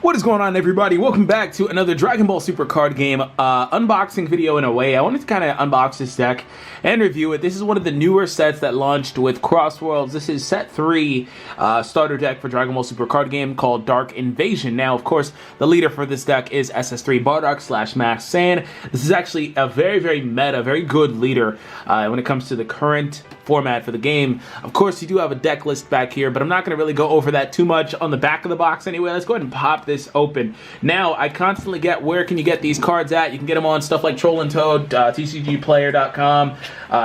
What is going on, everybody? Welcome back to another Dragon Ball Super card game unboxing video. In a way, I wanted to kind of unbox this deck and review it. This is one of the newer sets that launched with Crossworlds. This is set 3 starter deck for Dragon Ball Super card game called Dark Invasion. Now, of course, the leader for this deck is SS3 Bardock / Masked SAIYAN. This is actually a very meta, very good leader when it comes to the current format for the game. Of course, you do have a deck list back here, but I'm not going to really go over that too much on the back of the box anyway. Let's go ahead and pop this open. Now, I constantly get, where can you get these cards at? You can get them on stuff like Troll and Toad, TCGplayer.com.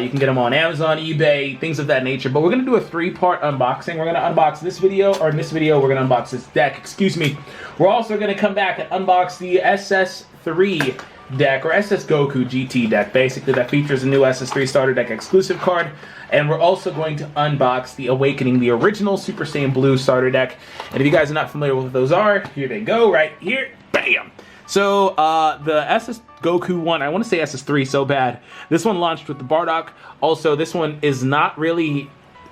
You can get them on Amazon, eBay, things of that nature. But we're going to do a 3-part unboxing. We're going to unbox this video, or in this video, we're going to unbox this deck, excuse me. We're also going to come back and unbox the SS3 deck, or SS Goku GT deck, basically, that features a new SS3 starter deck exclusive card. And we're also going to unbox the Awakening, the original Super Saiyan Blue starter deck. And if you guys are not familiar with what those are, here they go, right here, bam! So, the SS Goku one, I want to say SS3 so bad. This one launched with the Bardock. Also, this one is not really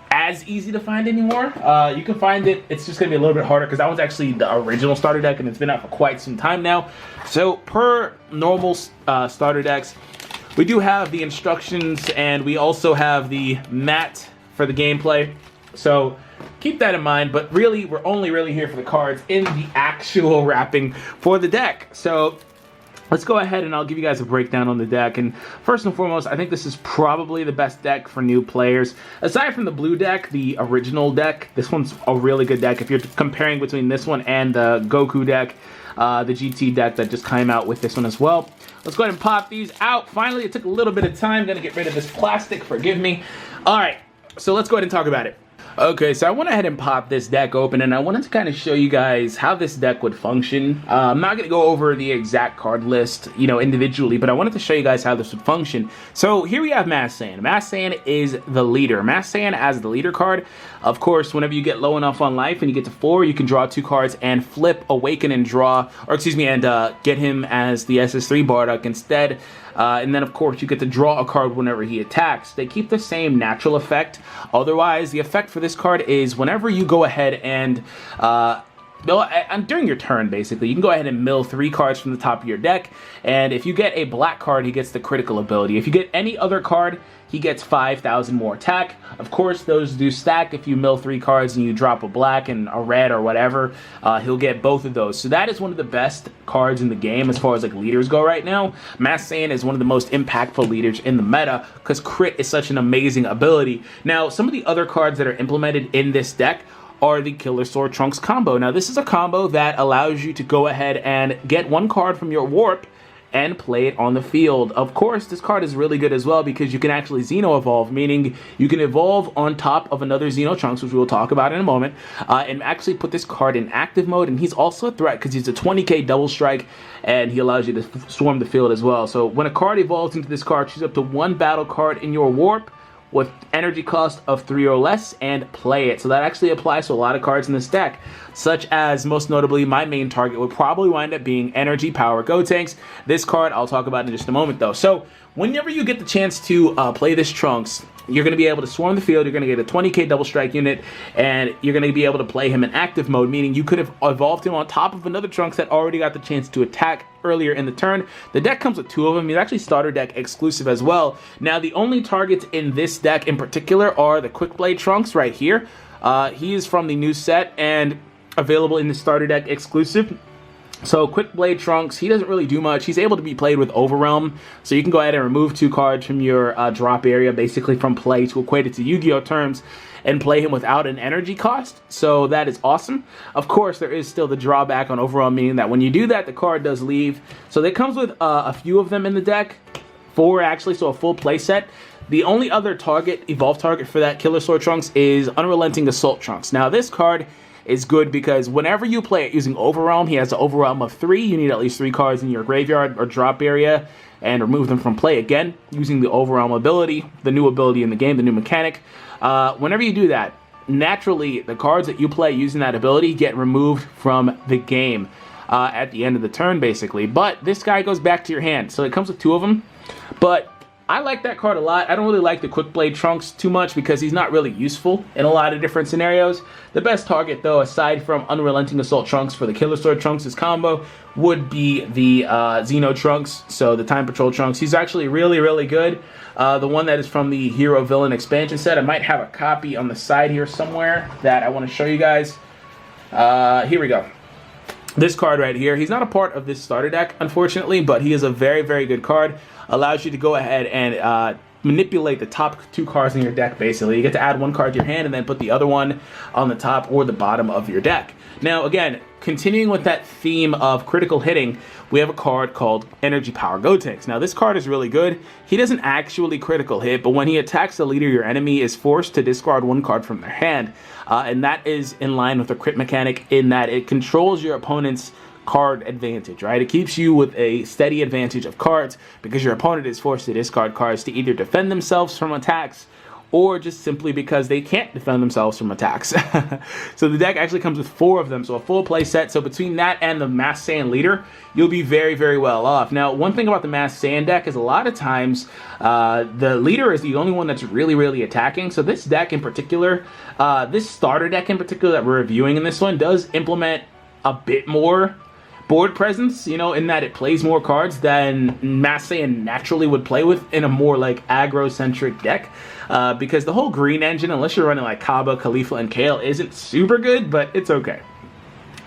as easy to find anymore. You can find it, it's just going to be a little bit harder because that one's actually the original starter deck and it's been out for quite some time now. So, per normal starter decks, we do have the instructions, and we also have the mat for the gameplay. So keep that in mind, but really, we're only really here for the cards in the actual wrapping for the deck. So let's go ahead and I'll give you guys a breakdown on the deck. And first and foremost, I think this is probably the best deck for new players. Aside from the blue deck, the original deck, this one's a really good deck. If you're comparing between this one and the Goku deck, the GT deck that just came out with this one as well. Let's go ahead and pop these out. Finally, it took a little bit of time. Gonna get rid of this plastic, forgive me. All right, so let's go ahead and talk about it. Okay, so I went ahead and popped this deck open, and I wanted to kind of show you guys how this deck would function. I'm not going to go over the exact card list, individually, but I wanted to show you guys how this would function. So here we have Masked SAIYAN. Masked SAIYAN is the leader. Masked SAIYAN as the leader card. Of course, whenever you get low enough on life and you get to 4, you can draw 2 cards and flip Awaken and draw, or excuse me, and get him as the SS3 Bardock instead. And then, of course, you get to draw a card whenever he attacks. They keep the same natural effect. Otherwise, the effect for this card is whenever you go ahead and during your turn, basically, you can go ahead and mill 3 cards from the top of your deck. And if you get a black card, he gets the critical ability. If you get any other card, he gets 5,000 more attack. Of course, those do stack. If you mill 3 cards and you drop a black and a red or whatever, he'll get both of those. So that is one of the best cards in the game as far as like leaders go right now. Masked SAIYAN is one of the most impactful leaders in the meta because crit is such an amazing ability. Now, some of the other cards that are implemented in this deck are the Killer Sword Trunks combo. Now, this is a combo that allows you to go ahead and get 1 card from your warp and play it on the field. Of course, this card is really good as well because you can actually Xeno Evolve, meaning you can evolve on top of another Xeno Trunks, which we will talk about in a moment, and actually put this card in active mode. And he's also a threat because he's a 20k double strike, and he allows you to swarm the field as well. So when a card evolves into this card, choose up to 1 battle card in your warp with energy cost of 3 or less and play it. So that actually applies to a lot of cards in this deck, such as, most notably, my main target would probably wind up being Energy Power Gotenks. This card I'll talk about in just a moment though. So whenever you get the chance to play this Trunks, you're going to be able to swarm the field, you're going to get a 20k double strike unit, and you're going to be able to play him in active mode, meaning you could have evolved him on top of another Trunks that already got the chance to attack earlier in the turn. The deck comes with 2 of them. He's actually starter deck exclusive as well. Now, the only targets in this deck in particular are the Quick Blade Trunks right here. He is from the new set and available in the starter deck exclusive. So Quick Blade Trunks, he doesn't really do much. He's able to be played with Overwhelm, so you can go ahead and remove 2 cards from your drop area, basically from play, to equate it to Yu-Gi-Oh terms, and play him without an energy cost. So that is awesome. Of course, there is still the drawback on Overwhelm, meaning that when you do that, the card does leave. So that comes with a few of them in the deck, 4 actually, so a full play set. The only other target, evolve target for that Killer Sword Trunks is Unrelenting Assault Trunks. Now this card is good because whenever you play it using Overwhelm, he has an Overwhelm of 3. You need at least 3 cards in your graveyard or drop area and remove them from play again using the Overwhelm ability, the new ability in the game, the new mechanic. Whenever you do that, naturally the cards that you play using that ability get removed from the game at the end of the turn, basically. But this guy goes back to your hand, so it comes with 2 of them. But I like that card a lot. I don't really like the Quick Blade Trunks too much because he's not really useful in a lot of different scenarios. The best target, though, aside from Unrelenting Assault Trunks for the Killer Sword Trunks' combo, would be the Xeno Trunks, so the Time Patrol Trunks. He's actually really, really good. The one that is from the Hero Villain expansion set. I might have a copy on the side here somewhere that I want to show you guys. Here we go. This card right here, he's not a part of this starter deck, unfortunately, but he is a very, very good card. Allows you to go ahead and manipulate the top 2 cards in your deck, basically. You get to add 1 card to your hand and then put the other one on the top or the bottom of your deck. Now, again, continuing with that theme of critical hitting, we have a card called Energy Power Gotenks. Now, this card is really good. He doesn't actually critical hit, but when he attacks the leader, your enemy is forced to discard 1 card from their hand. And that is in line with the crit mechanic in that it controls your opponent's card advantage, right? It keeps you with a steady advantage of cards because your opponent is forced to discard cards to either defend themselves from attacks or just simply because they can't defend themselves from attacks. So the deck actually comes with 4 of them, so a full play set. So between that and the Masked Saiyan leader, you'll be very, very well off. Now, one thing about the Masked Saiyan deck is a lot of times the leader is the only one that's really, really attacking. So this deck in particular, this starter deck in particular that we're reviewing in this one does implement a bit more board presence, you know, in that it plays more cards than Masked Saiyan naturally would play with in a more like aggro-centric deck. Because the whole green engine, unless you're running like Kaba, Khalifa, and Kale, isn't super good, but it's okay.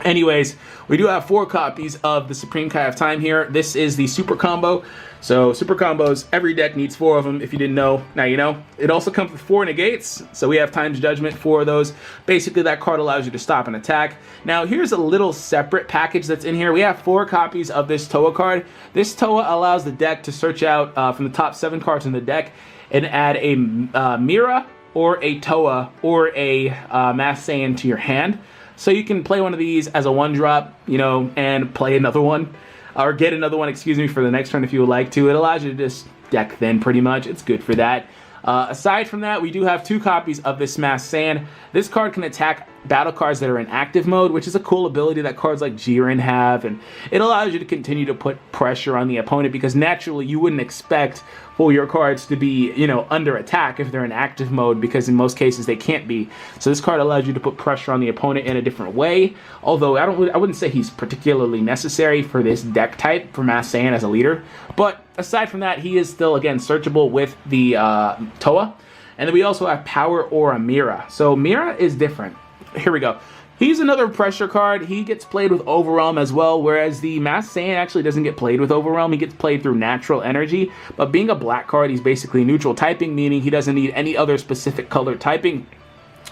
Anyways, we do have 4 copies of the Supreme Kai of Time here. This is the super combo. So super combos, every deck needs 4 of them. If you didn't know, now you know. It also comes with 4 negates. So we have Time's Judgment, 4 of those. Basically, that card allows you to stop an attack. Now, here's a little separate package that's in here. We have 4 copies of this Toa card. This Toa allows the deck to search out from the top 7 cards in the deck and add a Mira or a Toa or a Masked Saiyan to your hand. So you can play one of these as a 1-drop, you know, and play another one. Or get another one, excuse me, for the next turn if you would like to. It allows you to just deck thin pretty much. It's good for that. Aside from that, we do have 2 copies of this Masked Saiyan. This card can attack battle cards that are in active mode, which is a cool ability that cards like Jiren have, and it allows you to continue to put pressure on the opponent because naturally you wouldn't expect for your cards to be, you know, under attack if they're in active mode, because in most cases they can't be. So this card allows you to put pressure on the opponent in a different way, although I wouldn't say he's particularly necessary for this deck type for Masked Saiyan as a leader. But aside from that, he is still, again, searchable with the Toa. And then we also have Power or a Mira. So Mira is different. Here we go. He's another pressure card. He gets played with Overwhelm as well, whereas the Masked Saiyan actually doesn't get played with Overwhelm. He gets played through natural energy. But being a black card, he's basically neutral typing, meaning he doesn't need any other specific color typing.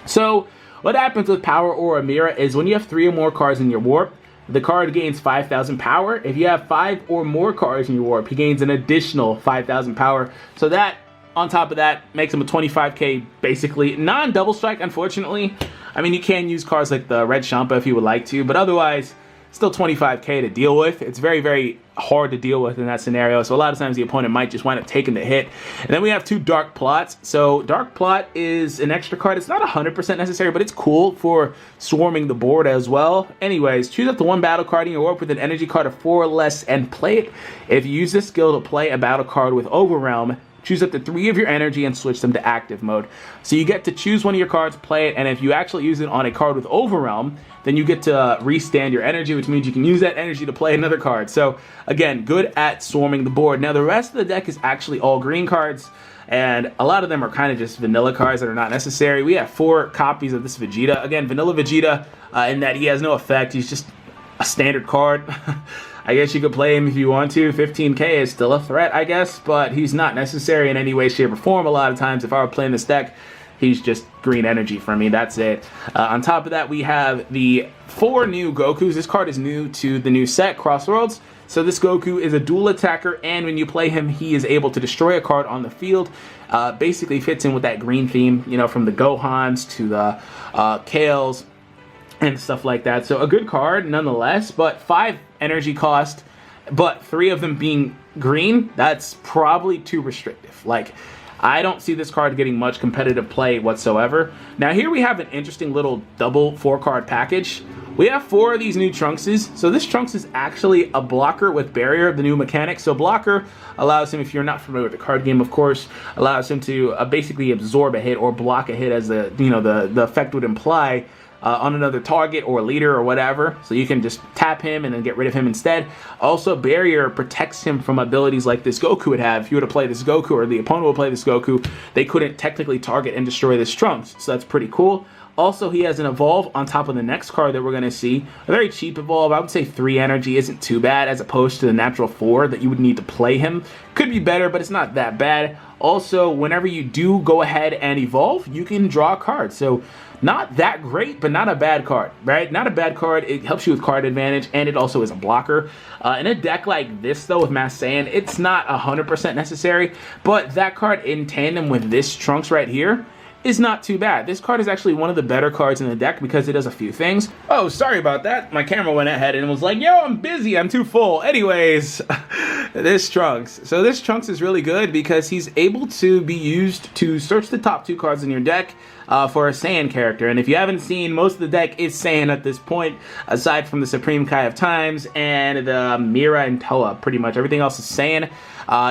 So what happens with Power or a Mira is when you have 3 or more cards in your warp, the card gains 5,000 power. If you have 5 or more cards in your warp, he gains an additional 5,000 power. So that, on top of that, makes him a 25k, basically. Non-double strike, unfortunately. I mean, you can use cards like the Red Champa if you would like to, but otherwise, still 25k to deal with. It's very, very hard to deal with in that scenario, so a lot of times the opponent might just wind up taking the hit. And then we have 2 Dark Plots. So Dark Plot is an extra card. It's not 100% necessary, but it's cool for swarming the board as well. Anyways, choose up to 1 battle card in your warp with an energy card of 4 or less and play it. If you use this skill to play a battle card with Overwhelm, choose up to 3 of your energy and switch them to active mode. So you get to choose one of your cards, play it, and if you actually use it on a card with Overwhelm, then you get to restand your energy, which means you can use that energy to play another card. So again, good at swarming the board. Now the rest of the deck is actually all green cards, and a lot of them are kind of just vanilla cards that are not necessary. We have 4 copies of this Vegeta. Again, vanilla Vegeta, in that he has no effect. He's just a standard card. I guess you could play him if you want to. 15k is still a threat, I guess, but he's not necessary in any way, shape, or form. A lot of times, if I were playing this deck, he's just green energy for me. That's it. On top of that, we have the 4 new Gokus. This card is new to the new set, Crossworlds. So this Goku is a dual attacker, and when you play him, he is able to destroy a card on the field. Basically fits in with that green theme, you know, from the Gohans to the Kales and stuff like that. So a good card nonetheless, but 5 energy cost, but 3 of them being green, that's probably too restrictive. Like, I don't see this card getting much competitive play whatsoever. Now here we have an interesting little double 4-card package. We have 4 of these new Trunkses. So this Trunks is actually a blocker with barrier, the new mechanic. So blocker allows him, if you're not familiar with the card game, of course, allows him to basically absorb a hit or block a hit, as the the effect would imply, on another target or leader or whatever. So you can just tap him and then get rid of him instead. Also, barrier protects him from abilities like this Goku would have. If you were to play this Goku, or the opponent would play this Goku, they couldn't technically target and destroy this Trunks. So that's pretty cool. Also, he has an evolve on top of the next card that we're going to see. A very cheap evolve. I would say 3 energy isn't too bad, as opposed to the natural 4 that you would need to play him. Could be better, but it's not that bad. Also, whenever you do go ahead and evolve, you can draw a card. So not that great, but not a bad card, right? Not a bad card. It helps you with card advantage, and it also is a blocker. In a deck like this, though, with Masked Saiyan, it's not 100% necessary, but that card in tandem with this Trunks right here is not too bad. This card is actually one of the better cards in the deck because it does a few things. Oh, sorry about that. My camera went ahead and was like, yo, I'm busy, I'm too full. Anyways, this Trunks. So this Trunks is really good because he's able to be used to search the top 2 cards in your deck for a Saiyan character. And if you haven't seen, most of the deck is Saiyan at this point, aside from the Supreme Kai of Times and the Mira and Toa. Pretty much everything else is Saiyan.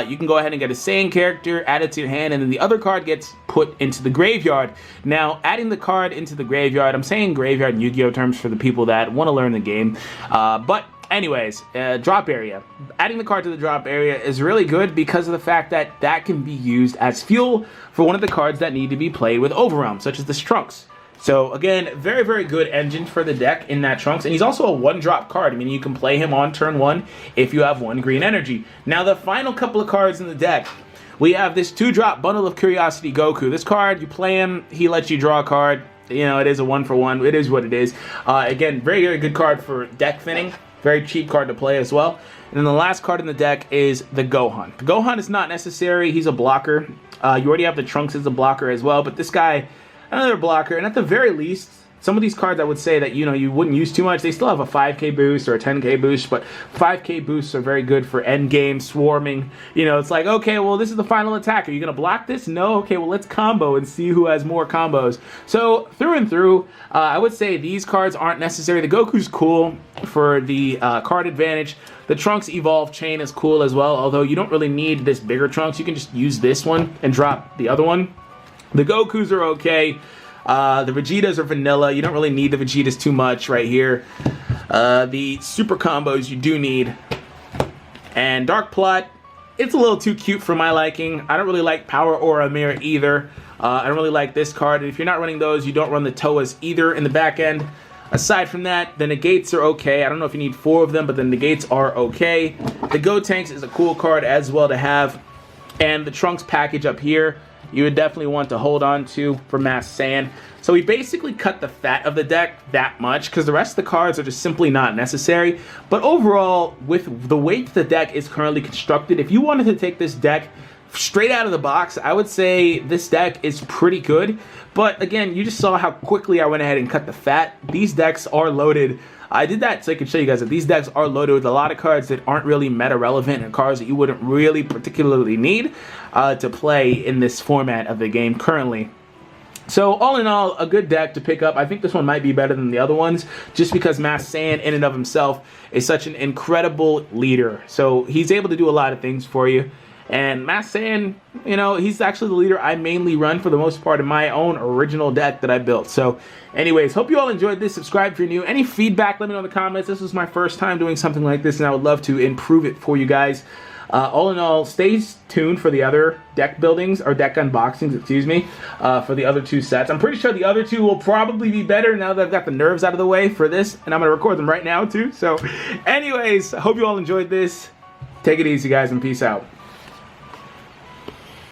You can go ahead and get a Saiyan character, add it to your hand, and then the other card gets put into the graveyard. Now, adding the card into the graveyard, I'm saying graveyard in Yu-Gi-Oh terms for the people that want to learn the game, but anyways, drop area. Adding the card to the drop area is really good because of the fact that that can be used as fuel for one of the cards that need to be played with Overwhelm, such as this Trunks. So again, very, very good engine for the deck in that Trunks. And he's also a 1-drop card. I mean, you can play him on turn 1 if you have 1 green energy. Now, the final couple of cards in the deck, we have this 2-drop Bundle of Curiosity Goku. This card, you play him, he lets you draw a card. You know, it is a 1-for-1. It is what it is. Again, very, very good card for deck thinning. Very cheap card to play as well. And then the last card in the deck is the Gohan. The Gohan is not necessary. He's a blocker. You already have the Trunks as a blocker as well. But this guy, another blocker. And at the very least, some of these cards I would say that, you know, you wouldn't use too much. They still have a 5k boost or a 10k boost, but 5k boosts are very good for endgame swarming. You know, it's like, okay, well, this is the final attack. Are you going to block this? No? Okay, well, let's combo and see who has more combos. So, through and through, I would say these cards aren't necessary. The Goku's cool for the card advantage. The Trunks Evolve Chain is cool as well, although you don't really need this bigger Trunks. You can just use this one and drop the other one. The Gokus are okay. The Vegetas are vanilla. You don't really need the Vegetas too much right here. The super combos you do need. And Dark Plot, it's a little too cute for my liking. I don't really like Power Aura Mirror either. I don't really like this card. And if you're not running those, you don't run the Toas either in the back end. Aside from that, the Negates are okay. I don't know if you need 4 of them, but the Negates are okay. The Gotenks is a cool card as well to have. And the Trunks package up here, you would definitely want to hold on to for Masked Saiyan. So we basically cut the fat of the deck that much because the rest of the cards are just simply not necessary. But overall, with the way the deck is currently constructed, if you wanted to take this deck straight out of the box, I would say this deck is pretty good. But again, you just saw how quickly I went ahead and cut the fat. These decks are loaded. I did that so I could show you guys that these decks are loaded with a lot of cards that aren't really meta relevant and cards that you wouldn't really particularly need to play in this format of the game currently. So all in all, a good deck to pick up. I think this one might be better than the other ones just because Masked Saiyan in and of himself is such an incredible leader. So he's able to do a lot of things for you. And Masked Saiyan, you know, he's actually the leader I mainly run for the most part in my own original deck that I built. So anyways, hope you all enjoyed this. Subscribe if you're new. Any feedback, let me know in the comments. This was my first time doing something like this, and I would love to improve it for you guys. All in all, stay tuned for the other deck buildings, or deck unboxings, excuse me, for the other 2 sets. I'm pretty sure the other 2 will probably be better now that I've got the nerves out of the way for this, and I'm going to record them right now too. So anyways, I hope you all enjoyed this. Take it easy, guys, and peace out.